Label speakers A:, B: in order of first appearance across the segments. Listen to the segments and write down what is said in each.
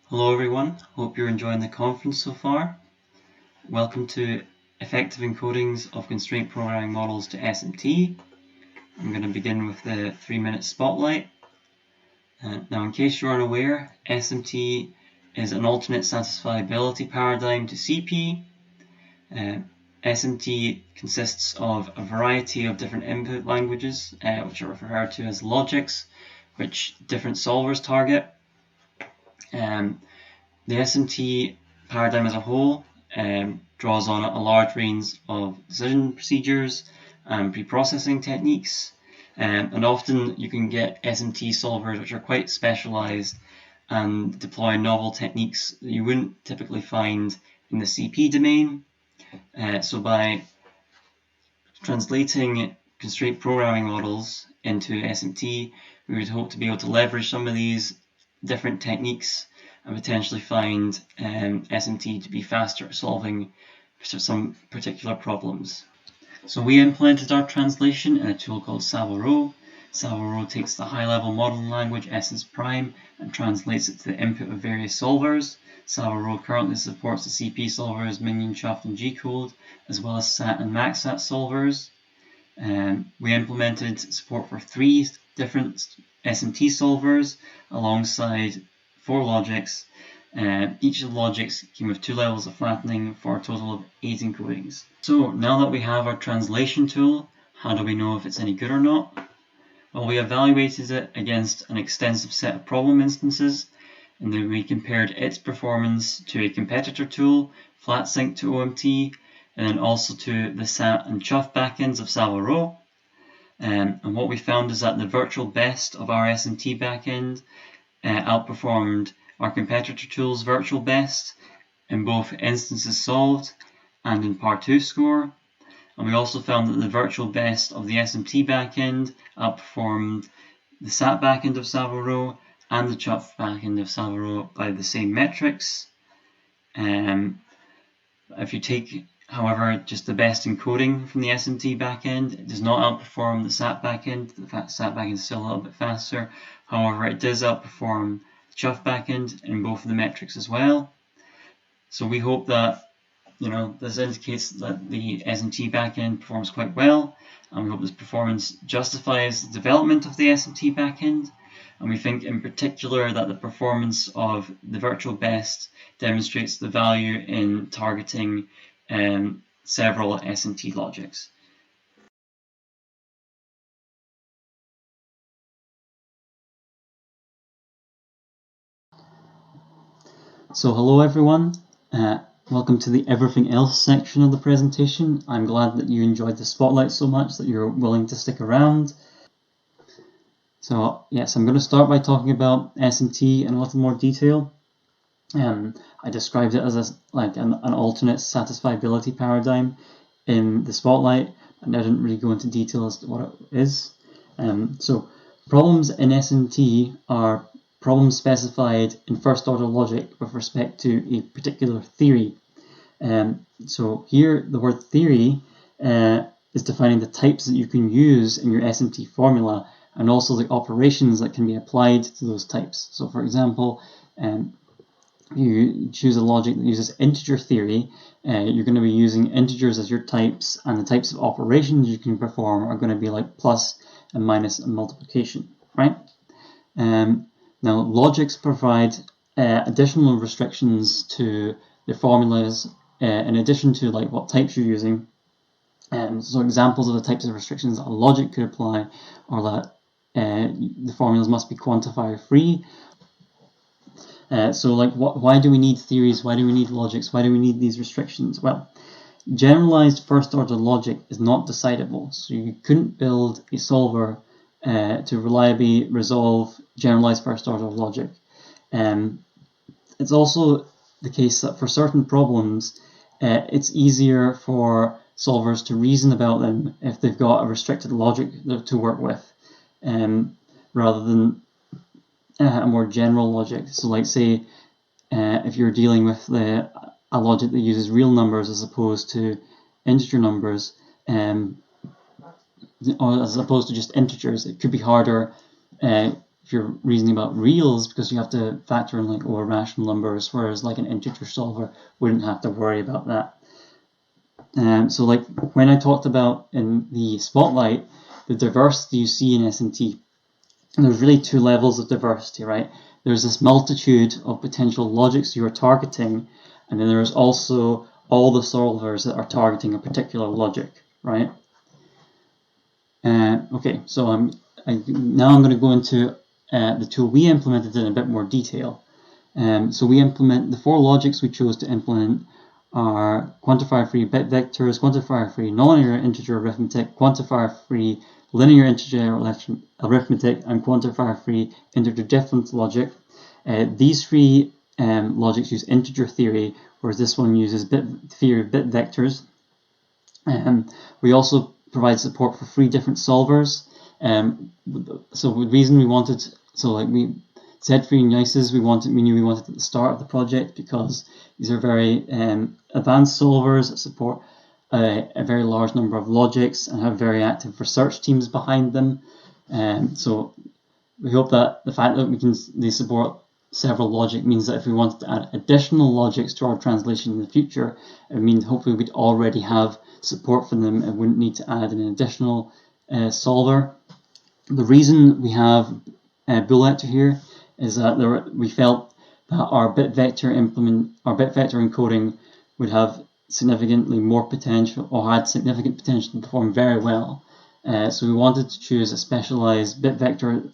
A: Hello everyone, hope you're enjoying the conference so far. Welcome to Effective Encodings of Constraint Programming Models to SMT. I'm going to begin with the 3-minute spotlight. Now, in case you aren't aware, SMT is an alternate satisfiability paradigm to CP. SMT consists of a variety of different input languages, which are referred to as logics, which different solvers target. The SMT paradigm as a whole draws on a large range of decision procedures and pre-processing techniques, and often you can get SMT solvers which are quite specialized and deploy novel techniques that you wouldn't typically find in the CP domain. So by translating constraint programming models into SMT, we would hope to be able to leverage some of these different techniques and potentially find SMT to be faster at solving some particular problems. So we implemented our translation in a tool called Savaro. Savaro takes the high-level modeling language Essence Prime and translates it to the input of various solvers. Savaro currently supports the CP solvers Minionshaft and G-code, as well as SAT and MaxSat solvers. We implemented support for 3 different SMT solvers alongside 4 logics. Each of the logics came with 2 levels of flattening for a total of 8 encodings. So now that we have our translation tool, how do we know if it's any good or not? Well, we evaluated it against an extensive set of problem instances, and then we compared its performance to a competitor tool, FlatSync to OMT, and then also to the SAT and Chuff backends of Savaro. And what we found is that the virtual best of our SMT backend outperformed our competitor tool's virtual best in both instances solved and in par 2 score. And we also found that the virtual best of the SMT backend outperformed the SAT backend of Savaro and the Chuff backend of Savaro by the same metrics. If you take, however, just the best encoding from the SMT backend, it does not outperform the SAT backend. The SAT backend is still a little bit faster. However, it does outperform the Chuff backend in both of the metrics as well. So we hope that this indicates that the SMT backend performs quite well, and we hope this performance justifies the development of the SMT backend. And we think in particular that the performance of the virtual best demonstrates the value in targeting several SMT logics. So hello everyone, welcome to the everything else section of the presentation. I'm glad that you enjoyed the spotlight so much that you're willing to stick around. So yes, I'm going to start by talking about SMT in a little more detail. I described it as an alternate satisfiability paradigm in the spotlight, and I didn't really go into detail as to what it is. So problems in SMT are problems specified in first order logic with respect to a particular theory. So here the word theory is defining the types that you can use in your SMT formula and also the operations that can be applied to those types. So for example, you choose a logic that uses integer theory, you're going to be using integers as your types, and the types of operations you can perform are going to be like plus and minus and multiplication, right? Now, logics provide additional restrictions to the formulas in addition to what types you're using. So examples of the types of restrictions that a logic could apply are that the formulas must be quantifier free. So why do we need theories? Why do we need logics? Why do we need these restrictions? Well, generalized first order logic is not decidable. So you couldn't build a solver to reliably resolve generalized first order logic. It's also the case that for certain problems, it's easier for solvers to reason about them if they've got a restricted logic to work with, rather than a more general logic. So say if you're dealing with a logic that uses real numbers as opposed to integer numbers, or as opposed to just integers, it could be harder if you're reasoning about reals, because you have to factor in like rational numbers, whereas like an integer solver wouldn't have to worry about that. So like when I talked about in the spotlight, the diversity you see in SMT, and there's really two levels of diversity, right? There's this multitude of potential logics you are targeting, and then there's also all the solvers that are targeting a particular logic, right? Okay, so now I'm going to go into the tool we implemented in a bit more detail. So we implement the four logics we chose to implement are quantifier-free bit vectors, quantifier-free nonlinear integer arithmetic, quantifier-free linear integer arithmetic, and quantifier-free integer difference logic. These three logics use integer theory, whereas this one uses theory of bit vectors. We also provide support for 3 different solvers. So the reason we wanted, Z3 and Nices, we knew we wanted at the start of the project because these are very advanced solvers that support a very large number of logics and have very active research teams behind them. So we hope that the fact that they support several logic means that if we wanted to add additional logics to our translation in the future, it means hopefully we'd already have support for them and wouldn't need to add an additional solver. The reason we have Bulletto here is that we felt that our bit vector encoding would have significantly more potential, or had significant potential to perform very well. So we wanted to choose a specialized bit vector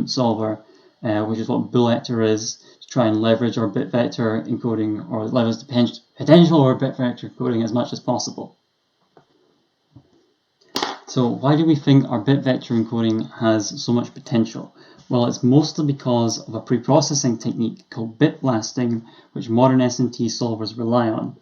A: solver, which is what Bulletto is, to try and leverage our bit vector encoding, or leverage the potential of our bit vector encoding as much as possible. So why do we think our bit vector encoding has so much potential? Well, it's mostly because of a pre-processing technique called bit blasting, which modern SMT solvers rely on.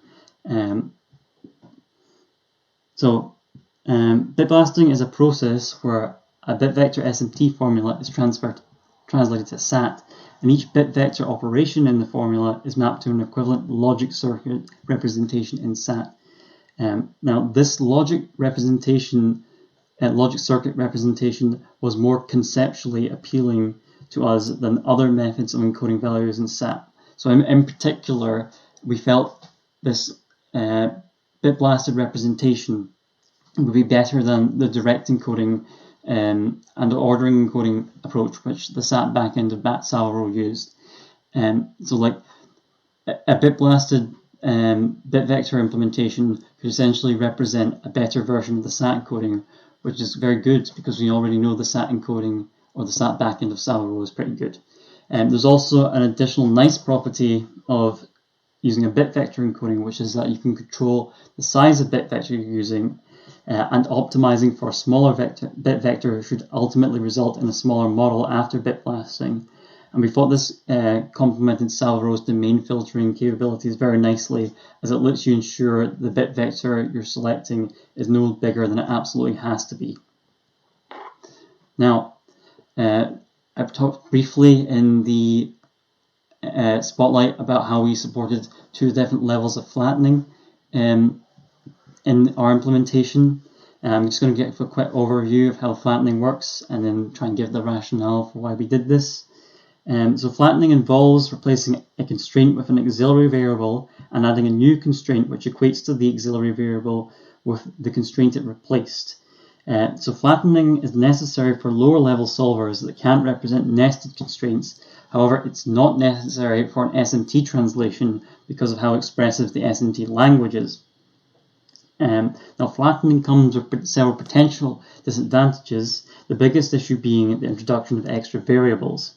A: Bit blasting is a process where a bit vector SMT formula is translated to SAT, and each bit vector operation in the formula is mapped to an equivalent logic circuit representation in SAT. Now, this logic circuit representation was more conceptually appealing to us than other methods of encoding values in SAT. So in particular, we felt this bit blasted representation would be better than the direct encoding and ordering encoding approach which the SAT backend of Salvaro used. So like a bit blasted bit vector implementation could essentially represent a better version of the SAT encoding, which is very good because we already know the SAT encoding, or the SAT backend of Salvaro, is pretty good. There's also an additional nice property of using a bit vector encoding, which is that you can control the size of bit vector you're using, and optimizing for a smaller bit vector should ultimately result in a smaller model after bit blasting. And we thought this complemented Salvaro's domain filtering capabilities very nicely, as it lets you ensure the bit vector you're selecting is no bigger than it absolutely has to be. Now, I've talked briefly in the spotlight about how we supported 2 different levels of flattening in our implementation. I'm just going to give a quick overview of how flattening works and then try and give the rationale for why we did this. So flattening involves replacing a constraint with an auxiliary variable and adding a new constraint which equates to the auxiliary variable with the constraint it replaced. So flattening is necessary for lower level solvers that can't represent nested constraints. However, it's not necessary for an SMT translation because of how expressive the SMT language is. Now, flattening comes with several potential disadvantages, the biggest issue being the introduction of extra variables.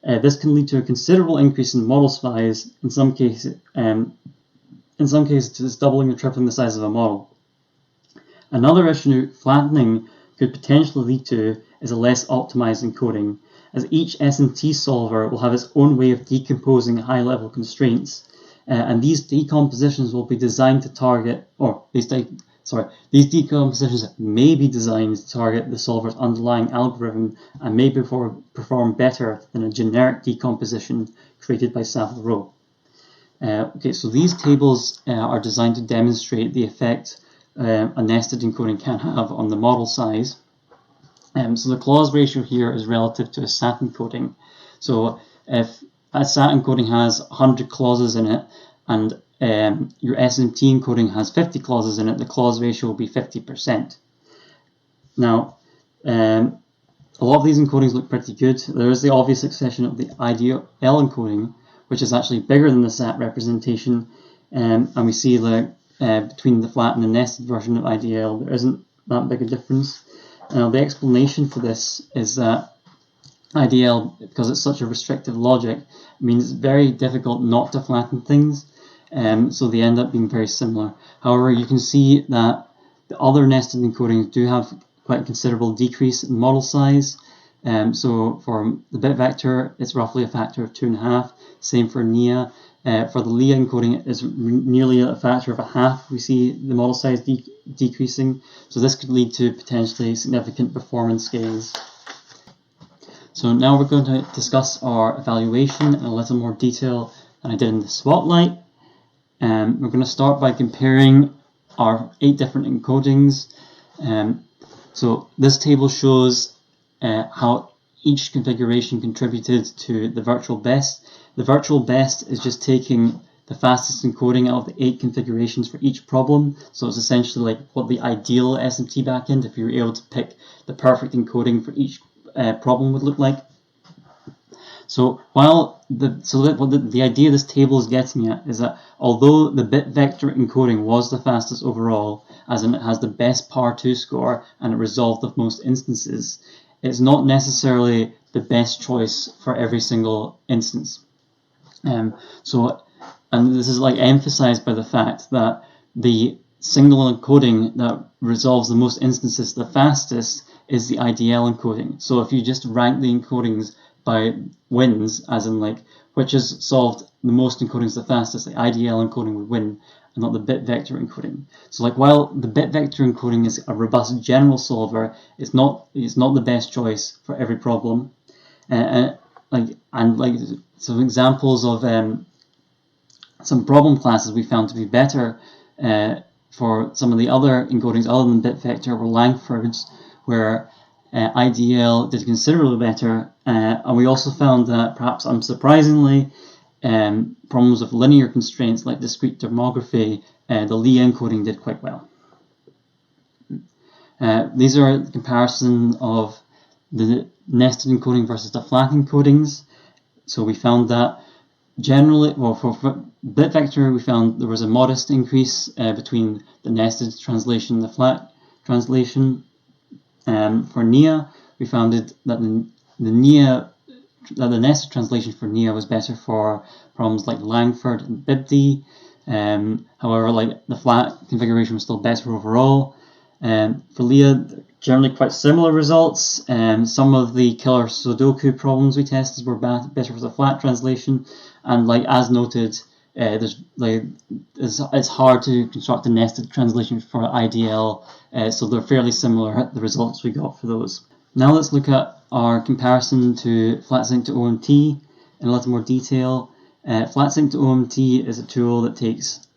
A: This can lead to a considerable increase in model size, in some cases just doubling or tripling the size of a model. Another issue flattening could potentially lead to is a less optimized encoding, as each SMT solver will have its own way of decomposing high-level constraints, and these decompositions will be designed to target, these decompositions may be designed to target the solver's underlying algorithm and may perform better than a generic decomposition created by Salvaro. Okay, so these tables are designed to demonstrate the effect a nested encoding can have on the model size. So the clause ratio here is relative to a SAT encoding. So if a SAT encoding has 100 clauses in it and your SMT encoding has 50 clauses in it, the clause ratio will be 50%. Now, a lot of these encodings look pretty good. There is the obvious exception of the IDL encoding, which is actually bigger than the SAT representation, and we see that between the flat and the nested version of IDL, there isn't that big a difference. Now, the explanation for this is that IDL, because it's such a restrictive logic, means it's very difficult not to flatten things, so they end up being very similar. However, you can see that the other nested encodings do have quite a considerable decrease in model size. So for the bit vector, it's roughly a factor of 2.5. Same for NIA. For the LIA encoding, it's nearly a factor of 1/2. We see the model size decreasing. So this could lead to potentially significant performance gains. So now we're going to discuss our evaluation in a little more detail than I did in the spotlight. We're going to start by comparing our 8 different encodings. So this table shows how each configuration contributed to the virtual best. The virtual best is just taking the fastest encoding out of the 8 configurations for each problem. So it's essentially like what the ideal SMT backend, if you were able to pick the perfect encoding for each problem, would look like. So while the idea this table is getting at is that although the bit vector encoding was the fastest overall, as in it has the best par2 score and it resolved the most instances, it's not necessarily the best choice for every single instance. And this is like emphasized by the fact that the single encoding that resolves the most instances the fastest is the IDL encoding. So if you just rank the encodings by wins, as in like which has solved the most encodings the fastest, the IDL encoding would win and not the bit vector encoding. So like while the bit vector encoding is a robust general solver, it's not the best choice for every problem. Some examples of some problem classes we found to be better for some of the other encodings other than bit vector were Langford's, where IDL did considerably better, and we also found that, perhaps unsurprisingly, problems with linear constraints like discrete tomography, the LIA encoding did quite well. These are a comparison of the nested encoding versus the flat encodings. So we found that generally, well, for bit vector, we found there was a modest increase between the nested translation and the flat translation. For NIA, we found that the nested translation for NIA was better for problems like Langford and BibD. However, like the flat configuration was still better overall. For LIA, generally quite similar results. Some of the killer Sudoku problems we tested were better for the flat translation, and like as noted, it's hard to construct a nested translation for IDL, so they're fairly similar, the results we got for those. Now let's look at our comparison to FlatSync to OMT in a little more detail. FlatSync to OMT is a tool that takes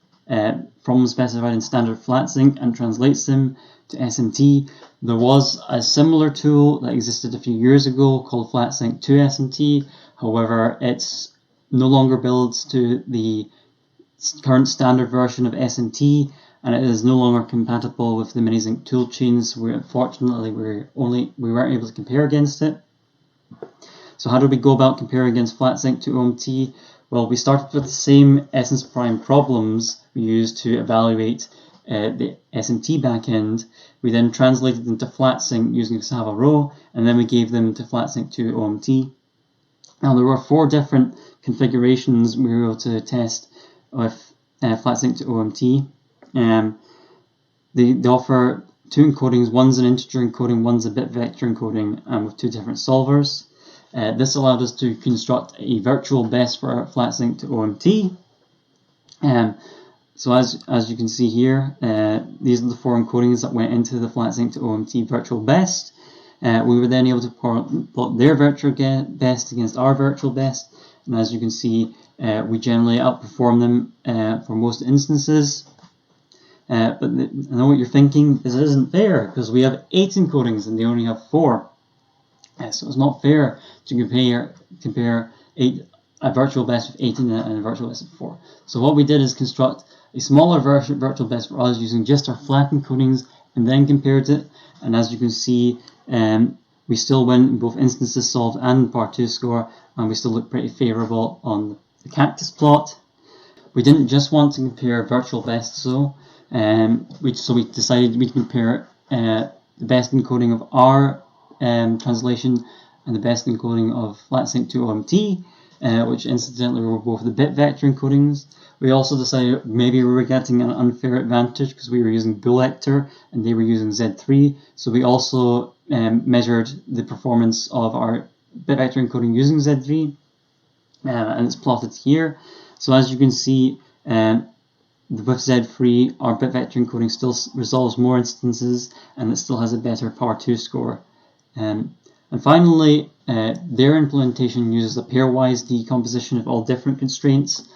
A: problems specified in standard FlatSync and translates them to SMT. There was a similar tool that existed a few years ago called FlatSync to SMT. However, it's no longer builds to the current standard version of SMT, and it is no longer compatible with the Minizinc toolchains, where unfortunately we weren't able to compare against it. So how do we go about comparing against FlatSync to OMT? Well, we started with the same essence prime problems we used to evaluate the SMT backend. We then translated them to FlatSync using Sava row, and then we gave them to FlatSync to OMT. Now there were 4 different configurations we were able to test with FlatSync to OMT. They offer 2 encodings, one's an integer encoding, one's a bit vector encoding, and with 2 different solvers. This allowed us to construct a virtual best for FlatSync to OMT. So as you can see here, these are the 4 encodings that went into the FlatSync to OMT virtual best. We were then able to plot their virtual best against our virtual best, and as you can see, we generally outperform them for most instances.
B: But I know what you're thinking, this isn't fair because we have 8 encodings and they only have 4. So it's not fair to compare a virtual best with 18 and a virtual best with 4. So what we did is construct a smaller virtual best for us using just our flat encodings and then compared it. And as you can see, we still win in both instances solved and par 2 score, and we still look pretty favorable on the cactus plot. We didn't just want to compare virtual bests though, so we decided we'd compare the best encoding of our translation and the best encoding of FlatSync to OMT, which incidentally were both the bit vector encodings. We also decided maybe we were getting an unfair advantage because we were using Bullvector and they were using Z3, so we also measured the performance of our bit vector encoding using Z3, and it's plotted here. So as you can see, with Z3, our bit vector encoding still resolves more instances and it still has a better par 2 score. And finally, their implementation uses a pairwise decomposition of all different constraints,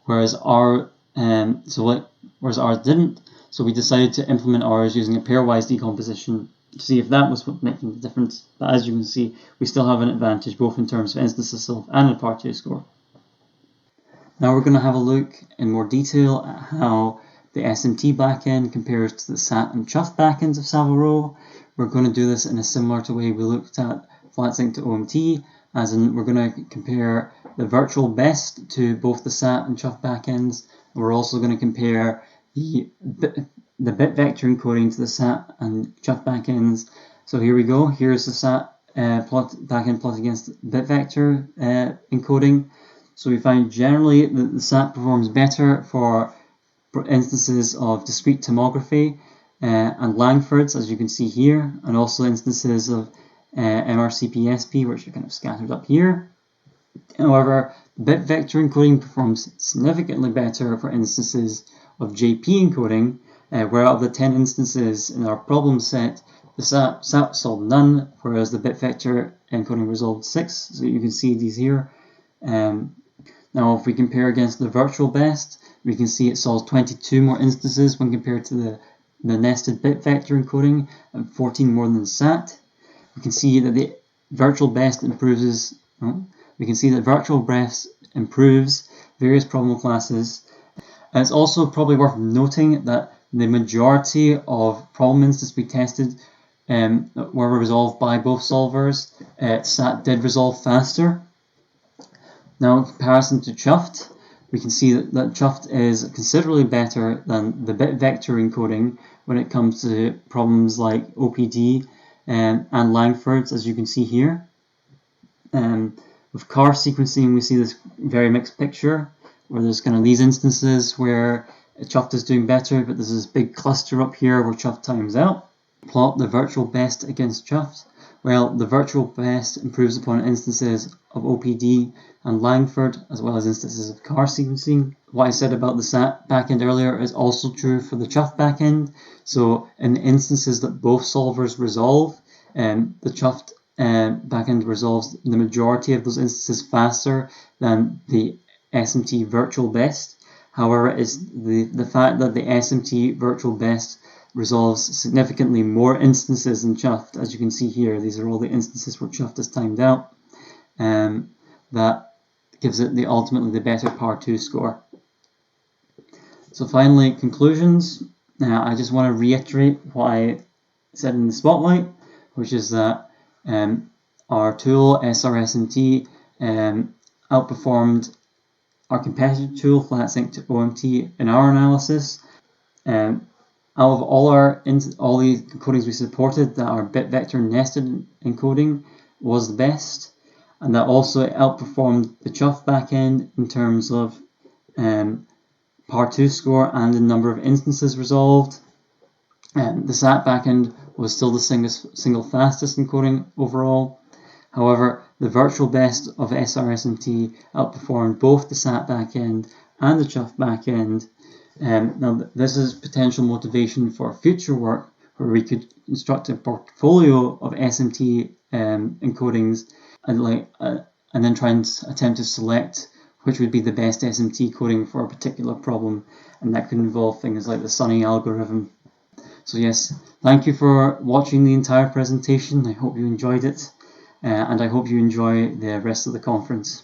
B: whereas ours didn't. So we decided to implement ours using a pairwise decomposition to see if that was what making the difference. But as you can see, we still have an advantage both in terms of instances solved and a par 2 score. Now we're going to have a look in more detail at how the SMT backend compares to the SAT and Chuff backends of Savile Row. We're going to do this in a similar way we looked at FlatSync to OMT, as in we're going to compare the virtual best to both the SAT and Chuff backends. We're also going to compare the bit vector encoding to the SAT and Chuff backends. So here we go. Here's the SAT backend plot against bit vector encoding. So we find generally that the SAT performs better for instances of discrete tomography and Langfords, as you can see here, and also instances of MRCP-SP, which are kind of scattered up here. However, bit vector encoding performs significantly better for instances of JP encoding, where out of the 10 instances in our problem set, the SAT solved none, whereas the bit vector encoding resolved 6. So you can see these here. Now, if we compare against the virtual best, we can see it solves 22 more instances when compared to the nested bit vector encoding, and 14 more than the SAT. We can see that the virtual best improves. We can see that virtual best improves various problem classes. And it's also probably worth noting that the majority of problem instances we tested were resolved by both solvers. SAT did resolve faster. Now, in comparison to Chuffed, we can see that Chuffed is considerably better than the bit vector encoding when it comes to problems like OPD and Langfords, as you can see here. With car sequencing, we see this very mixed picture, where there's kind of these instances where Chuffed is doing better, but there's this big cluster up here where Chuffed times out. Plot the virtual best against Chuffed. Well, the virtual best improves upon instances of OPD and Langford, as well as instances of car sequencing. What I said about the SAT backend earlier is also true for the Chuff backend. So in the instances that both solvers resolve, the Chuffed backend resolves the majority of those instances faster than the SMT virtual best. However, it's the fact that the SMT virtual best resolves significantly more instances than Chuffed, as you can see here. These are all the instances where Chuffed is timed out. That gives it ultimately the better par 2 score. So finally, conclusions. Now, I just want to reiterate what I said in the spotlight, which is that our tool, SRSMT, outperformed our competitor tool, FlatSync to OMT, in our analysis. Out of all the encodings we supported, that our bit vector nested encoding was the best, and that also outperformed the Chuff backend in terms of par 2 score and the number of instances resolved. The SAT backend was still the single fastest encoding overall. However, the virtual best of SRSMT outperformed both the SAT backend and the Chuff backend. Now, this is potential motivation for future work where we could construct a portfolio of SMT encodings and then try and attempt to select which would be the best SMT coding for a particular problem, and that could involve things like the Sunny algorithm. So yes, thank you for watching the entire presentation. I hope you enjoyed it, and I hope you enjoy the rest of the conference.